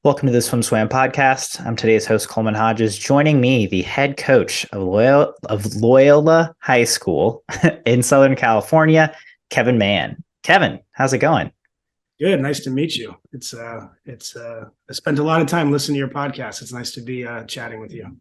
Welcome to the SwimSwam podcast. I'm today's host, Coleman Hodges. Joining me, the head coach of Loyola High School in Southern California, Kevin Mann. Kevin, how's it going? Good. Nice to meet you. I spent a lot of time listening to your podcast. It's nice to be chatting with you.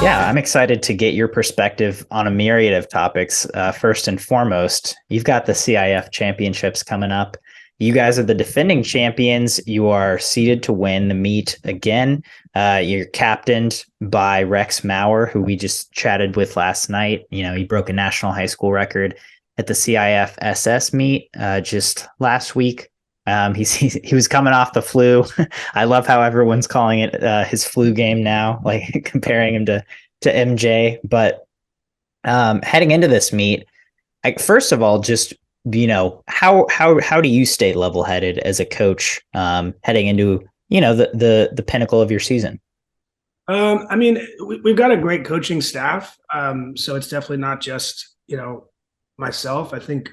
Yeah, I'm excited to get your perspective on a myriad of topics. First and foremost, you've got the CIF championships coming up. You guys are the defending champions. You are seeded to win the meet again. You're captained by Rex Maurer, who we just chatted with last night. You know, he broke a national high school record at the CIF SS meet just last week. He was coming off the flu. I love how everyone's calling it his flu game now, like comparing him to MJ. But heading into this meet, first of all, just how do you stay level headed as a coach heading into the pinnacle of your season? We've got a great coaching staff, so it's definitely not just myself. I think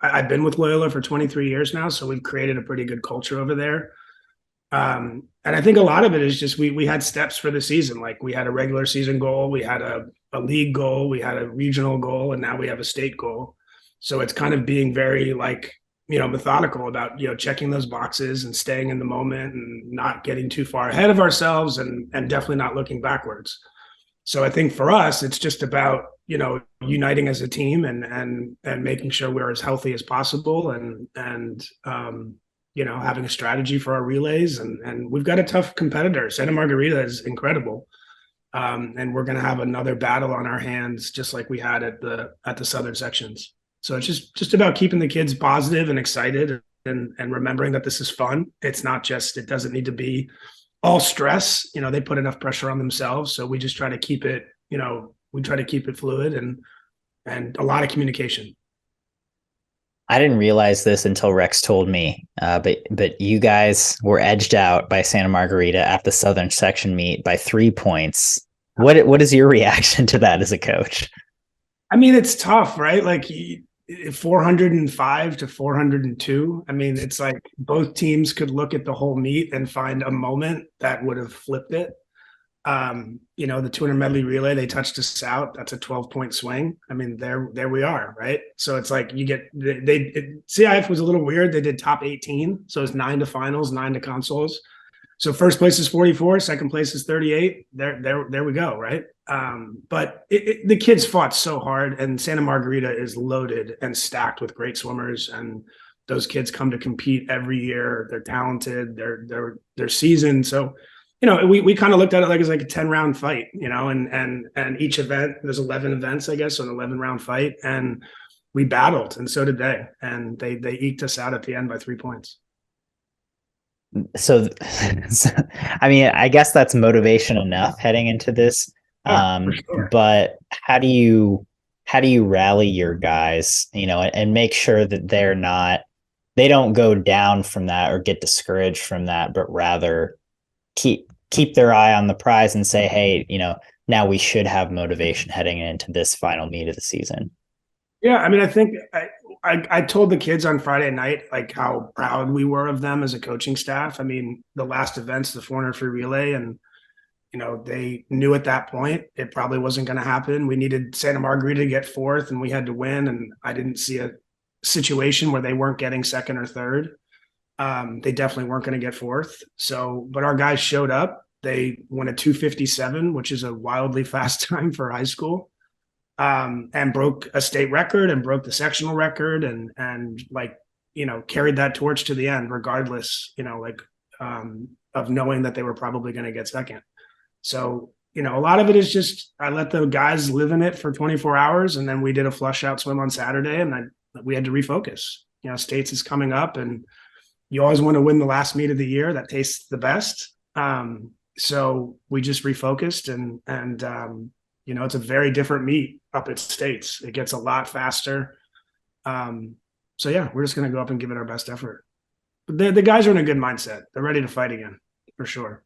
I've been with Loyola for 23 years now, so we've created a pretty good culture over there. And I think a lot of it is just we had steps for the season. Like we had a regular season goal, we had a league goal, we had a regional goal, and now we have a state goal. So it's kind of being very methodical about checking those boxes and staying in the moment and not getting too far ahead of ourselves and definitely not looking backwards. So I think for us, it's just about uniting as a team and making sure we're as healthy as possible and having a strategy for our relays. And we've got a tough competitor. Santa Margherita is incredible. And we're going to have another battle on our hands, just like we had at the Southern sections. So it's just about keeping the kids positive and excited and remembering that this is fun. It's not just, it doesn't need to be all stress. They put enough pressure on themselves. So we just try to keep it, we try to keep it fluid and a lot of communication. I didn't realize this until Rex told me, but you guys were edged out by Santa Margherita at the Southern section meet by 3 points. What is your reaction to that as a coach? I mean, it's tough, right? Like 405 to 402. I mean, it's like both teams could look at the whole meet and find a moment that would have flipped it. The 200 medley relay, they touched us out. That's a 12-point swing. I mean, there we are, right? So it's like CIF was a little weird. They did top 18, so it's 9 to finals, 9 to consoles. So first place is 44, second place is 38. There we go, right? But the kids fought so hard, and Santa Margherita is loaded and stacked with great swimmers, and those kids come to compete every year. They're talented. They're seasoned. So we kind of looked at it like it's like a 10-round fight, and each event, there's 11 events, I guess, so an 11-round fight. And we battled, and so did they. And they eked us out at the end by 3 points. So, I mean, I guess that's motivation enough heading into this. For sure. But how do you rally your guys, and make sure that they don't go down from that or get discouraged from that, but rather keep their eye on the prize and say, hey, now we should have motivation heading into this final meet of the season. Yeah, I mean, I think I told the kids on Friday night like how proud we were of them as a coaching staff. I mean, the last event's the 400 free relay, and they knew at that point it probably wasn't going to happen. We needed Santa Margherita to get fourth, and we had to win. And I didn't see a situation where they weren't getting second or third. They definitely weren't going to get fourth. So, but our guys showed up. They won a 2:57, which is a wildly fast time for high school. And broke a state record and broke the sectional record and carried that torch to the end, regardless, of knowing that they were probably going to get second. So, a lot of it is just, I let the guys live in it for 24 hours. And then we did a flush out swim on Saturday, and we had to refocus. States is coming up, and you always want to win the last meet of the year. That tastes the best. So we just refocused and it's a very different meet up at States. It gets a lot faster. So yeah, we're just going to go up and give it our best effort. But the guys are in a good mindset. They're ready to fight again for sure.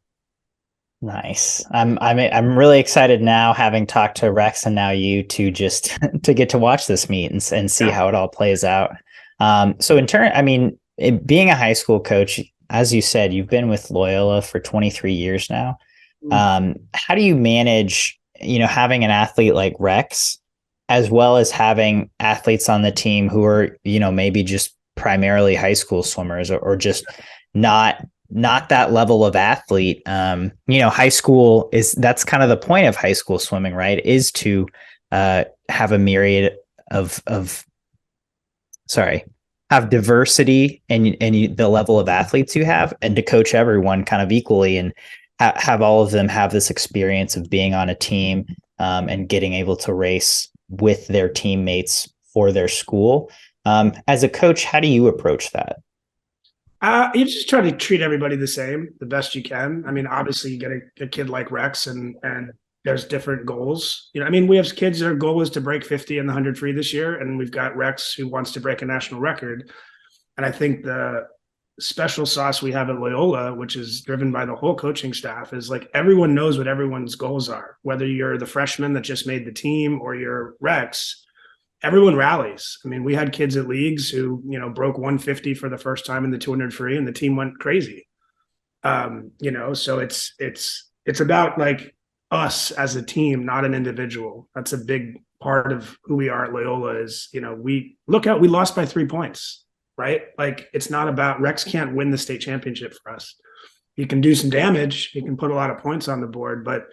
Nice. I'm really excited now, having talked to Rex and now you, to just to get to watch this meet and see Yeah. how it all plays out. So in turn, I mean, being a high school coach, as you said, you've been with Loyola for 23 years now. How do you manage, having an athlete like Rex, as well as having athletes on the team who are, maybe just primarily high school swimmers, or just not that level of athlete? High school that's kind of the point of high school swimming, right? Is to have a myriad of sorry, have diversity and the level of athletes you have, and to coach everyone kind of equally, and have all of them have this experience of being on a team, and getting able to race with their teammates for their school. As a coach, how do you approach that? You just try to treat everybody the same, the best you can. I mean, obviously, you get a kid like Rex, and there's different goals. I mean, we have kids. Their goal is to break 50 in the 100 free this year, and we've got Rex who wants to break a national record. And I think the special sauce we have at Loyola, which is driven by the whole coaching staff, is like everyone knows what everyone's goals are. Whether you're the freshman that just made the team or you're Rex, everyone rallies. I mean, we had kids at leagues who, broke 150 for the first time in the 200 free, and the team went crazy. So it's about like us as a team, not an individual. That's a big part of who we are at Loyola is, we lost by 3 points, right? Like, it's not about Rex can't win the state championship for us. He can do some damage. He can put a lot of points on the board, but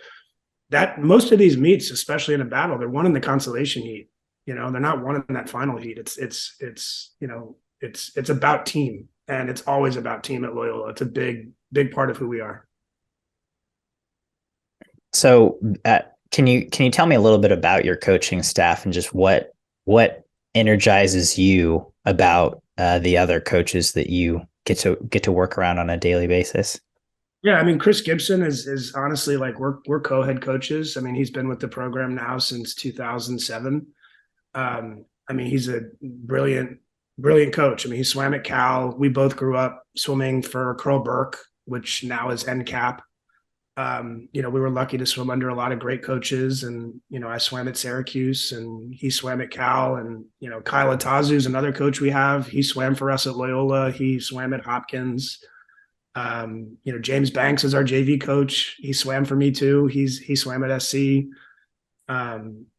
that most of these meets, especially in a battle, they're won in the consolation heat. They're not one in that final heat. It's about team, and it's always about team at Loyola. It's a big part of who we are. So, can you tell me a little bit about your coaching staff, and just what energizes you about the other coaches that you get to work around on a daily basis? Yeah, I mean, Chris Gibson is honestly, like, we're co-head coaches. I mean, he's been with the program now since 2007. I mean, he's a brilliant coach. I mean, he swam at Cal. We both grew up swimming for Curl Burke, which now is NCAP. We were lucky to swim under a lot of great coaches, and I swam at Syracuse, and he swam at Cal, and Kyle Atazu is another coach we have. He swam for us at Loyola. He swam at Hopkins. James Banks is our JV coach. He swam for me too. He swam at SC.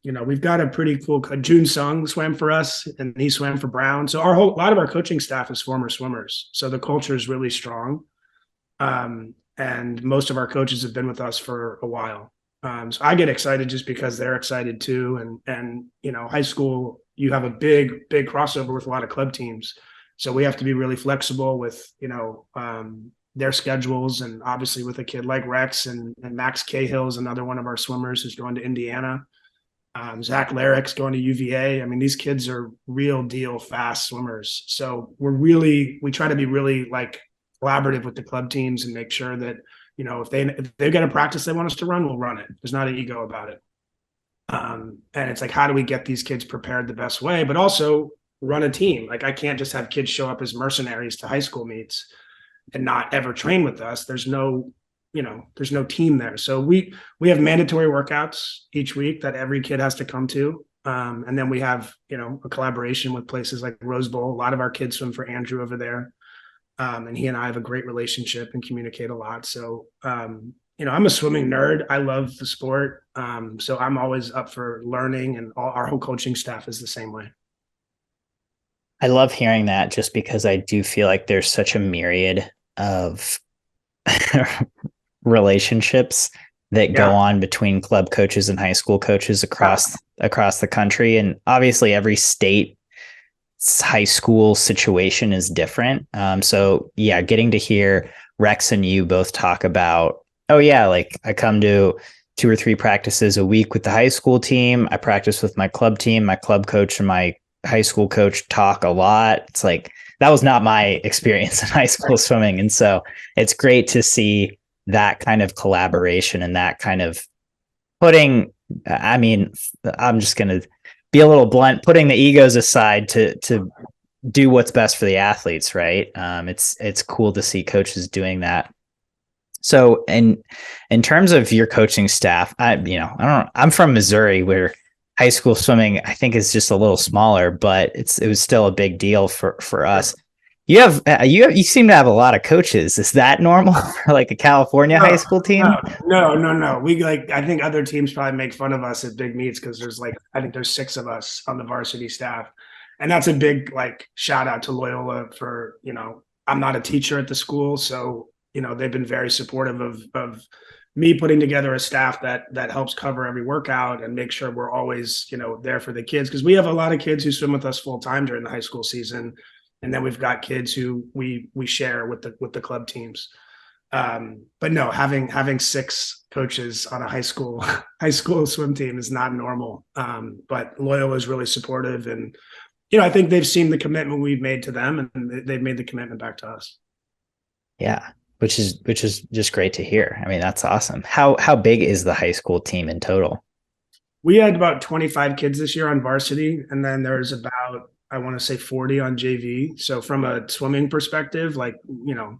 We've got a pretty cool. June Sung swam for us, and he swam for Brown. So a lot of our coaching staff is former swimmers. So the culture is really strong. And most of our coaches have been with us for a while. So I get excited just because they're excited too. And high school, you have a big crossover with a lot of club teams. So we have to be really flexible with, their schedules. And obviously with a kid like Rex and Max Cahill is another one of our swimmers who's going to Indiana. Zach Larrick's going to UVA. I mean, these kids are real deal fast swimmers. So we try to be really like collaborative with the club teams and make sure that, if they've got a practice they want us to run, we'll run it. There's not an ego about it. And it's like, how do we get these kids prepared the best way, but also run a team? Like, I can't just have kids show up as mercenaries to high school meets and not ever train with us. There's no team there. So we have mandatory workouts each week that every kid has to come to. And then we have, a collaboration with places like Rose Bowl. A lot of our kids swim for Andrew over there. And he and I have a great relationship and communicate a lot. So, I'm a swimming nerd. I love the sport. So I'm always up for learning, and our whole coaching staff is the same way. I love hearing that, just because I do feel like there's such a myriad of relationships that go on between club coaches and high school coaches across the country. And obviously every state high school situation is different. So yeah, getting to hear Rex and you both talk about, oh yeah, like I come to 2 or 3 practices a week with the high school team. I practice with my club team, my club coach and my high school coach talk a lot. It's like, that was not my experience in high school swimming. And so it's great to see that kind of collaboration and that kind of I'm just going to be a little blunt, putting the egos aside to do what's best for the athletes, right? It's cool to see coaches doing that. So, in terms of your coaching staff, I'm from Missouri, where high school swimming, I think, is just a little smaller, but it was still a big deal for us. You seem to have a lot of coaches. Is that normal for like a California high school team? No. We I think other teams probably make fun of us at big meets because I think there's 6 of us on the varsity staff. And that's a big shout out to Loyola for, I'm not a teacher at the school. So, they've been very supportive of me putting together a staff that helps cover every workout and make sure we're always, there for the kids. Cause we have a lot of kids who swim with us full time during the high school season. And then we've got kids who we share with the club teams. But no, having 6 coaches on a high school swim team is not normal. But Loyola is really supportive, and I think they've seen the commitment we've made to them, and they've made the commitment back to us. Yeah, which is just great to hear. I mean, that's awesome. How big is the high school team in total? We had about 25 kids this year on varsity, and then there's about, I want to say, 40 on JV. So from a swimming perspective,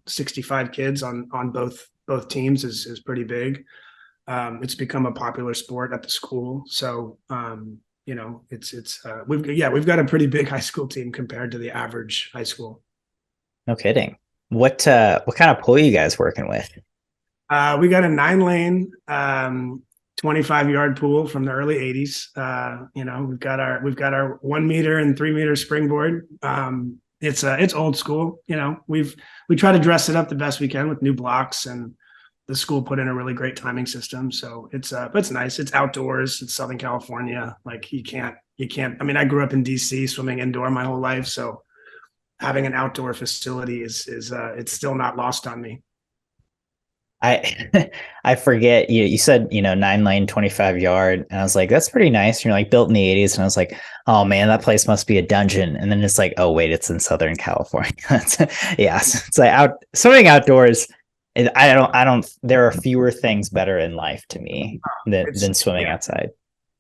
65 kids on both teams is pretty big. It's become a popular sport at the school. So we've got a pretty big high school team compared to the average high school. No kidding. What kind of pool are you guys working with? We got a 9-lane 25-yard pool from the early 80s. We've got our 1 meter and 3 meter springboard. It's old school. We try to dress it up the best we can with new blocks, and the school put in a really great timing system. So but it's nice. It's outdoors. It's Southern California. You can't. I mean, I grew up in DC swimming indoor my whole life. So having an outdoor facility is it's still not lost on me. I forget you said 9-lane 25-yard, and I was like, that's pretty nice. You're built in the 80s, and I was like, oh man, that place must be a dungeon. And then it's like, oh wait, it's in Southern California. Yeah, it's swimming outdoors. I don't. There are fewer things better in life to me than swimming outside.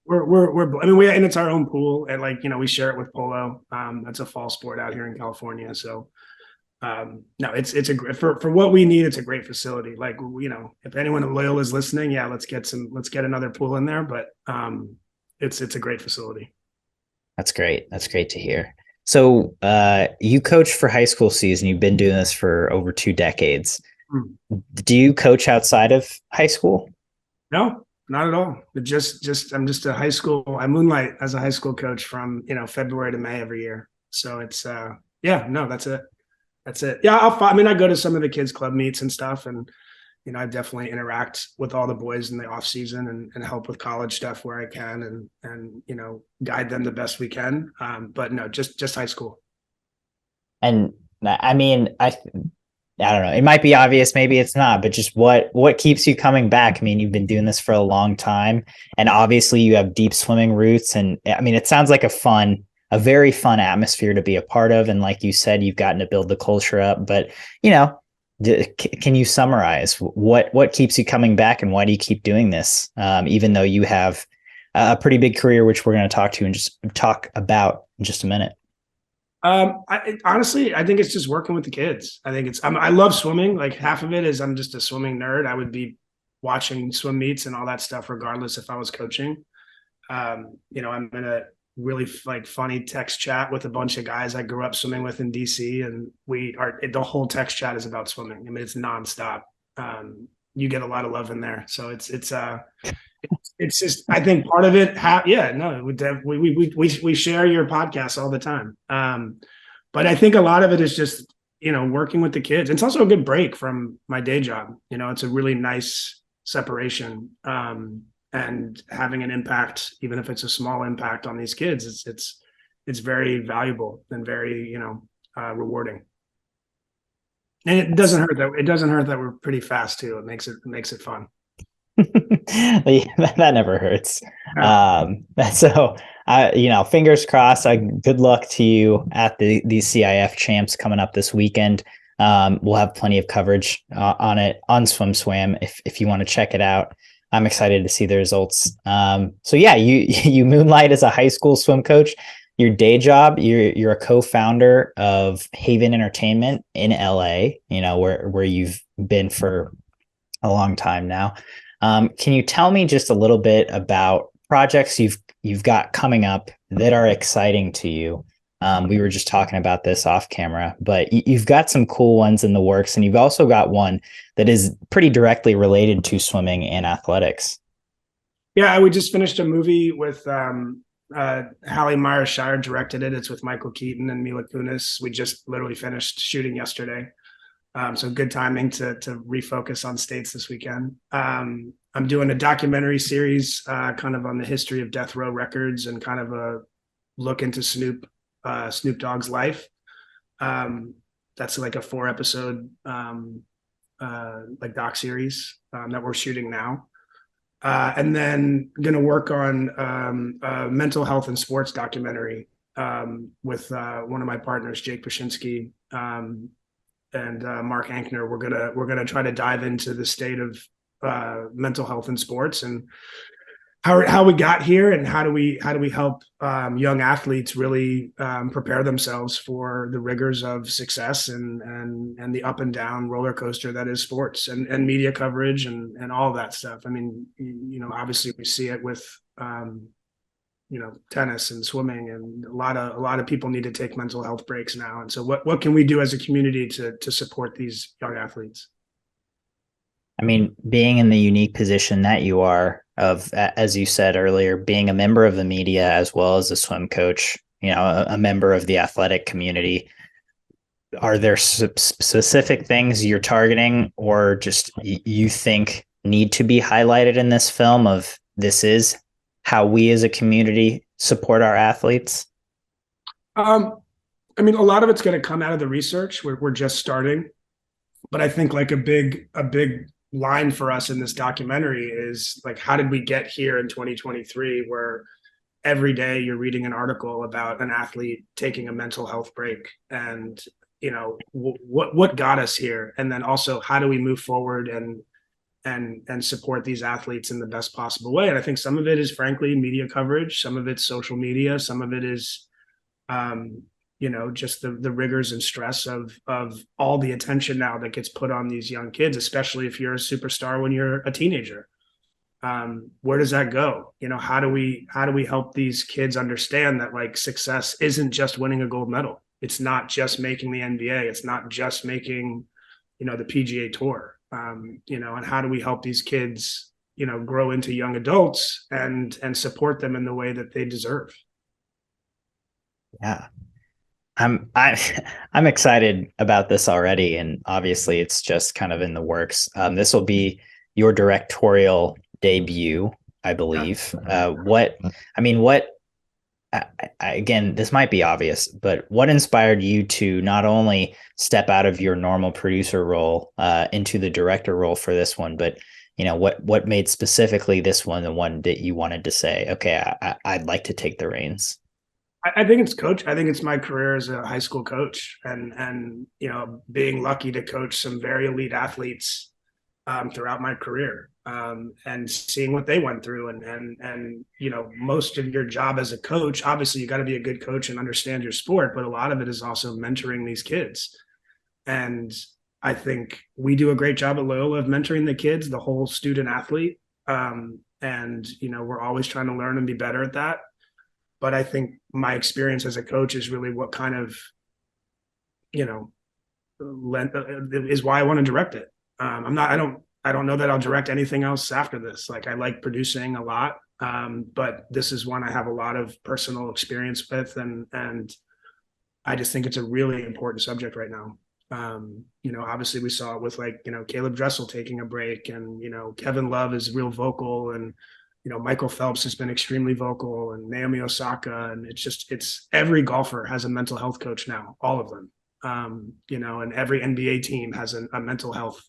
And it's our own pool, and we share it with polo. That's a fall sport out here in California. So no, it's a great for what we need. It's a great facility. If anyone at Loyola is listening, yeah, let's get another pool in there. But it's a great facility. That's great. That's great to hear. So you coach for high school season. You've been doing this for over 2 decades. Do you coach outside of high school? No, not at all. I'm just a high school. I moonlight as a high school coach from February to May every year. So it's that's it. That's it. Yeah, I go to some of the kids' club meets and stuff, and I definitely interact with all the boys in the off season and help with college stuff where I can, and guide them the best we can. But no, just high school. And I mean, I don't know. It might be obvious, maybe it's not, but just what keeps you coming back? I mean, you've been doing this for a long time, and obviously you have deep swimming roots. And I mean, it sounds like a very fun atmosphere to be a part of. And like you said, you've gotten to build the culture up, but can you summarize what keeps you coming back, and why do you keep doing this? Even though you have a pretty big career, which we're going to talk about in just a minute. Honestly, I think it's just working with the kids. I think I love swimming. Half of it is I'm just a swimming nerd. I would be watching swim meets and all that stuff, regardless if I was coaching. I'm in a really funny text chat with a bunch of guys I grew up swimming with in DC, and the whole text chat is about swimming. I mean, it's nonstop. You get a lot of love in there. So it's just, I think part of it. We share your podcast all the time. But I think a lot of it is just, working with the kids. It's also a good break from my day job. It's a really nice separation. And having an impact, even if it's a small impact on these kids, it's very valuable and very, rewarding. And it doesn't hurt that we're pretty fast too. It makes it fun. That never hurts. So fingers crossed. Good luck to you at these CIF champs coming up this weekend. We'll have plenty of coverage on it on SwimSwam if you want to check it out. I'm excited to see the results. So yeah, you you moonlight as a high school swim coach. Your day job, you're a co-founder of Haven Entertainment in LA, where you've been for a long time now. Can you tell me just a little bit about projects you've got coming up that are exciting to you? We were just talking about this off camera, but you've got some cool ones in the works, and you've also got one that is pretty directly related to swimming and athletics. Yeah, we just finished a movie with Hallie Myers Shire directed it. It's with Michael Keaton and Mila Kunis. We just literally finished shooting yesterday. So good timing to refocus on states this weekend. I'm doing a documentary series kind of on the history of Death Row Records and kind of a look into Snoop Dogg's life. That's like a 4-episode like doc series that we're shooting now. And then going to work on a mental health and sports documentary with one of my partners, Jake Pashinsky, and Mark Ankner. We're gonna try to dive into the state of mental health in sports and how we got here, and how do we help young athletes really prepare themselves for the rigors of success and the up and down roller coaster that is sports and media coverage and all of that stuff. I mean, obviously we see it with tennis and swimming, and a lot of people need to take mental health breaks now. And so what can we do as a community to support these young athletes? I mean, being in the unique position that you are of, as you said earlier, being a member of the media as well as a swim coach, a member of the athletic community, are there specific things you're targeting or just you think need to be highlighted in this film of this is how we as a community support our athletes? I mean, a lot of it's going to come out of the research. We're just starting, but I think like a big line for us in this documentary is like, how did we get here in 2023 where every day you're reading an article about an athlete taking a mental health break, and what got us here, and then also how do we move forward and support these athletes in the best possible way. And I think some of it is frankly media coverage, some of it's social media, some of it is just the rigors and stress of all the attention now that gets put on these young kids, especially if you're a superstar when you're a teenager. Where does that go? How do we help these kids understand that like success isn't just winning a gold medal? It's not just making the NBA. It's not just making, the PGA Tour. And how do we help these kids, grow into young adults and support them in the way that they deserve? Yeah. I'm excited about this already, and obviously it's just kind of in the works. This will be your directorial debut, I believe. Again, this might be obvious, but what inspired you to not only step out of your normal producer role into the director role for this one, but what made specifically this one the one that you wanted to say, okay, I'd like to take the reins? I think it's coach. I think it's my career as a high school coach, and being lucky to coach some very elite athletes throughout my career, and seeing what they went through, and most of your job as a coach, obviously you got to be a good coach and understand your sport, but a lot of it is also mentoring these kids. And I think we do a great job at Loyola of mentoring the kids, the whole student athlete, and we're always trying to learn and be better at that. But I think my experience as a coach is really what kind of, is why I want to direct it. I don't know that I'll direct anything else after this. Like I like producing a lot, but this is one I have a lot of personal experience with, and I just think it's a really important subject right now. Obviously we saw it with Caleb Dressel taking a break, and Kevin Love is real vocal, and Michael Phelps has been extremely vocal, and Naomi Osaka, and it's every golfer has a mental health coach now, all of them. And every NBA team has a mental health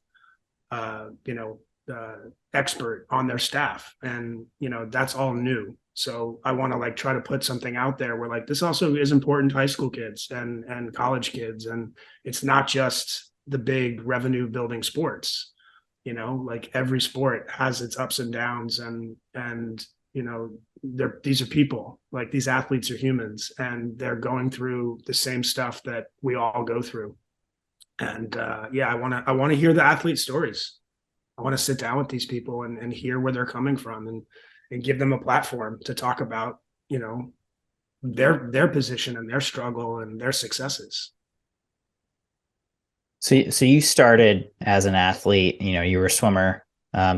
expert on their staff, and that's all new. So I want to try to put something out there where this also is important to high school kids and college kids, and it's not just the big revenue building sports. like every sport has its ups and downs, and these are people. Like, these athletes are humans, and they're going through the same stuff that we all go through. And I want to hear the athlete stories. I want to sit down with these people and hear where they're coming from, and give them a platform to talk about, their position and their struggle and their successes. So you started as an athlete, you were a swimmer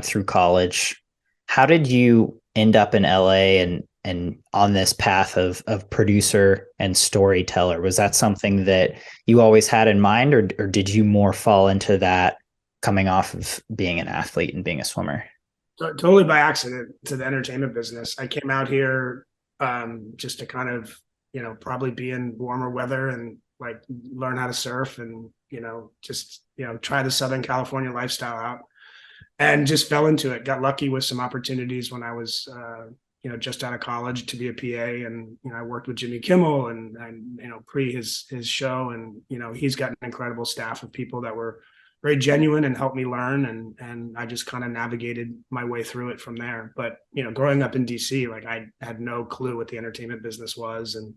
through college. How did you end up in LA and on this path of producer and storyteller? Was that something that you always had in mind, or did you more fall into that coming off of being an athlete and being a swimmer? So, totally by accident to the entertainment business. I came out here just to kind of, probably be in warmer weather and like learn how to surf and, just, try the Southern California lifestyle out, and just fell into it. Got lucky with some opportunities when I was, just out of college to be a PA. And, I worked with Jimmy Kimmel and pre his show. And, he's got an incredible staff of people that were very genuine and helped me learn. And I just kind of navigated my way through it from there. But, growing up in DC, like, I had no clue what the entertainment business was. And,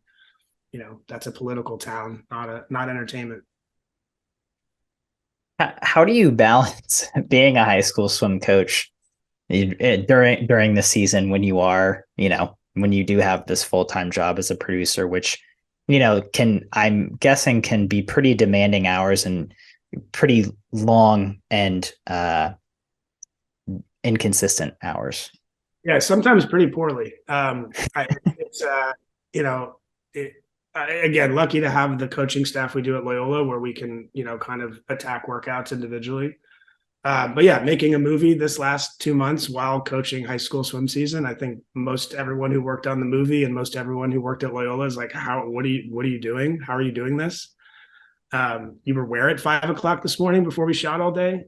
that's a political town, not entertainment. How do you balance being a high school swim coach during the season when you are, when you do have this full-time job as a producer, which, I'm guessing can be pretty demanding hours and pretty long and inconsistent hours? Yeah, sometimes pretty poorly. It's again, lucky to have the coaching staff we do at Loyola, where we can, kind of attack workouts individually. But yeah, making a movie this last 2 months while coaching high school swim season, I think most everyone who worked on the movie and most everyone who worked at Loyola is like, what are you doing? How are you doing this? You were where at 5 o'clock this morning before we shot all day?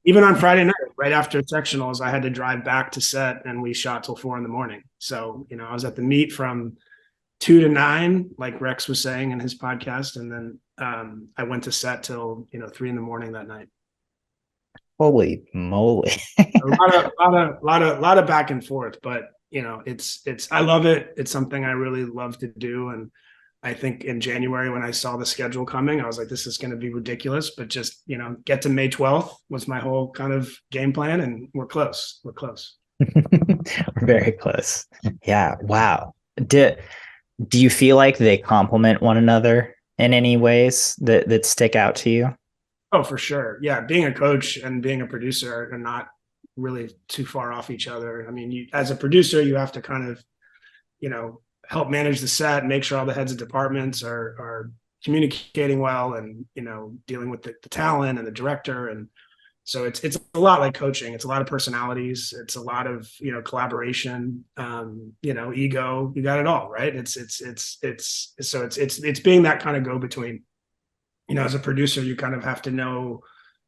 Even on Friday night, right after sectionals, I had to drive back to set, and we shot till 4 a.m. So, I was at the meet from 2 to 9, like Rex was saying in his podcast. And then I went to set till, 3 a.m. that night. Holy moly. a lot of back and forth, but I love it. It's something I really love to do. And I think in January, when I saw the schedule coming, I was like, this is going to be ridiculous, but just, get to May 12th was my whole kind of game plan. And we're close. We're very close. Yeah. Wow. Do you feel like they complement one another in any ways that stick out to you? Oh, for sure. Yeah. Being a coach and being a producer are not really too far off each other. I mean, as a producer, you have to kind of, help manage the set, make sure all the heads of departments are communicating well, and, dealing with the talent and the director. And so it's a lot like coaching. It's a lot of personalities. It's a lot of, collaboration, ego. You got it all, right? It's being that kind of go between. As a producer, you kind of have to know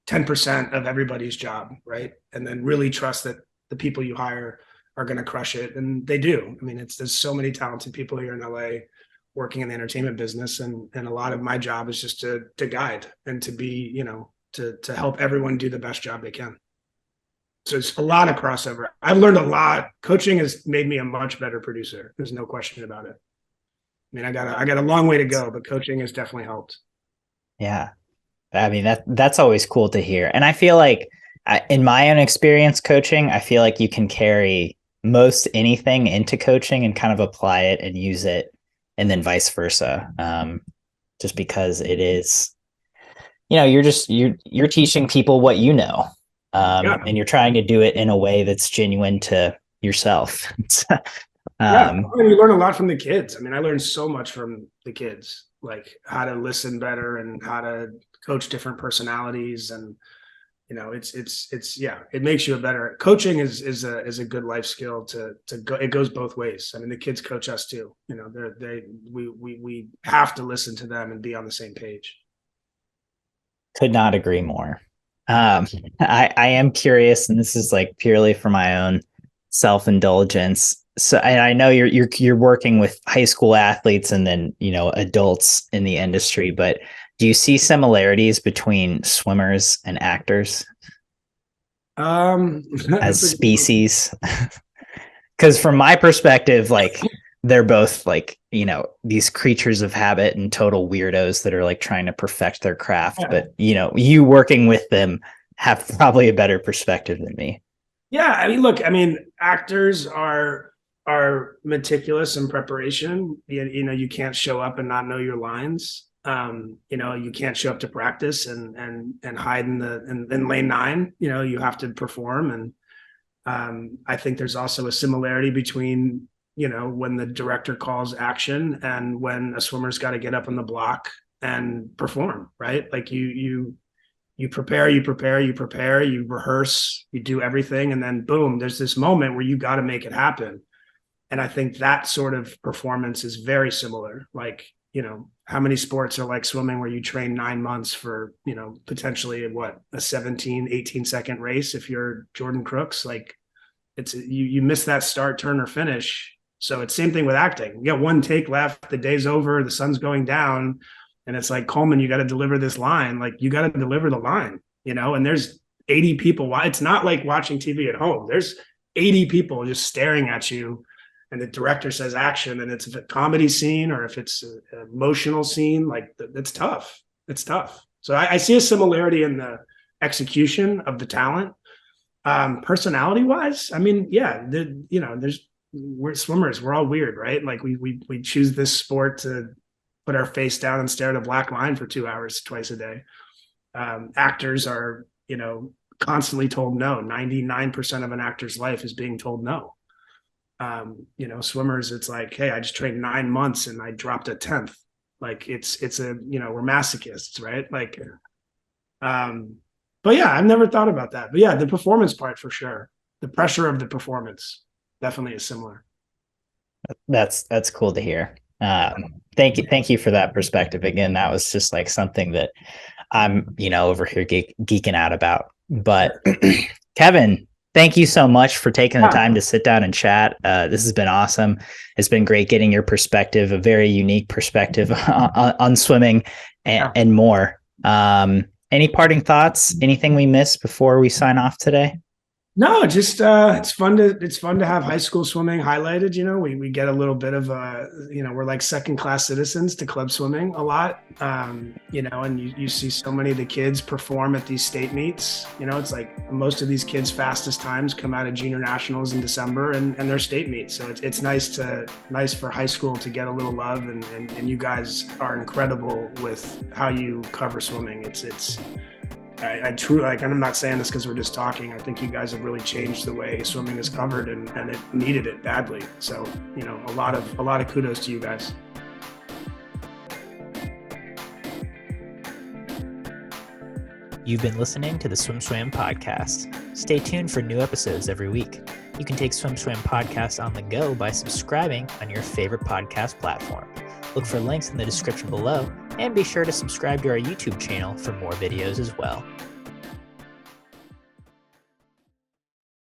10% of everybody's job, right? And then really trust that the people you hire are going to crush it. And they do. I mean, there's so many talented people here in LA working in the entertainment business. And a lot of my job is just to guide and to be, to help everyone do the best job they can. So it's a lot of crossover. I've learned a lot. Coaching has made me a much better producer. There's no question about it. I mean, I got a long way to go, but coaching has definitely helped. Yeah. I mean, that's always cool to hear. And I feel like in my own experience coaching, I feel like you can carry most anything into coaching and kind of apply it and use it, and then vice versa. Just because it is, you're teaching people what you know. And you're trying to do it in a way that's genuine to yourself. You learn a lot from the kids. I mean, I learned so much from the kids, like how to listen better and how to coach different personalities. And, it makes you a better coaching is a good life skill to go. It goes both ways. I mean, the kids coach us too. We have to listen to them and be on the same page. Could not agree more. I am curious, and this is like purely for my own self-indulgence. So I know you're working with high school athletes and then, adults in the industry, but do you see similarities between swimmers and actors? as species? Because from my perspective, like they're both like, these creatures of habit and total weirdos that are like trying to perfect their craft. Yeah. But, you working with them have probably a better perspective than me. Yeah, I mean, look, I mean, actors are meticulous in preparation. You can't show up and not know your lines. You can't show up to practice and hide in lane 9. You have to perform. And I think there's also a similarity between when the director calls action and when a swimmer's got to get up on the block and perform, right? Like you prepare, you rehearse, you do everything, and then boom, there's this moment where you got to make it happen. And I think that sort of performance is very similar. Like, how many sports are like swimming where you train 9 months for, potentially a 17, 18-second race if you're Jordan Crooks? Like, it's you miss that start, turn, or finish. So it's same thing with acting. You got one take left, the day's over, the sun's going down, and it's like, Coleman, you got to deliver this line. Like, you got to deliver the line, and there's 80 people. It's not like watching TV at home. There's 80 people just staring at you, and the director says action, and it's a comedy scene or if it's an emotional scene, like it's tough. It's tough. So I see a similarity in the execution of the talent. Personality wise, I mean, yeah, we're swimmers. We're all weird, right? Like we choose this sport to put our face down and stare at a black line for 2 hours twice a day. Actors are, constantly told no. 99% of an actor's life is being told no. Swimmers, it's like, hey, I just trained 9 months and I dropped a 10th. Like we're masochists, right? Like, but yeah, I've never thought about that. But yeah, the performance part for sure. The pressure of the performance definitely is similar. That's cool to hear. Thank you for that perspective. Again, that was just like something that I'm, over here geeking out about. But Kevin, thank you so much for taking the time to sit down and chat. This has been awesome. It's been great getting your perspective, a very unique perspective on swimming and more. Any parting thoughts? Anything we missed before we sign off today? No, just it's fun to have high school swimming highlighted. We get a little bit of we're like second class citizens to club swimming a lot. And you see so many of the kids perform at these state meets. It's like most of these kids' fastest times come out of junior nationals in December and their state meets. So it's nice for high school to get a little love, and you guys are incredible with how you cover swimming. I truly, like, and I'm not saying this because we're just talking. I think you guys have really changed the way swimming is covered, and it needed it badly. So, a lot of kudos to you guys. You've been listening to the SwimSwam podcast. Stay tuned for new episodes every week. You can take SwimSwam podcast on the go by subscribing on your favorite podcast platform. Look for links in the description below, and be sure to subscribe to our YouTube channel for more videos as well.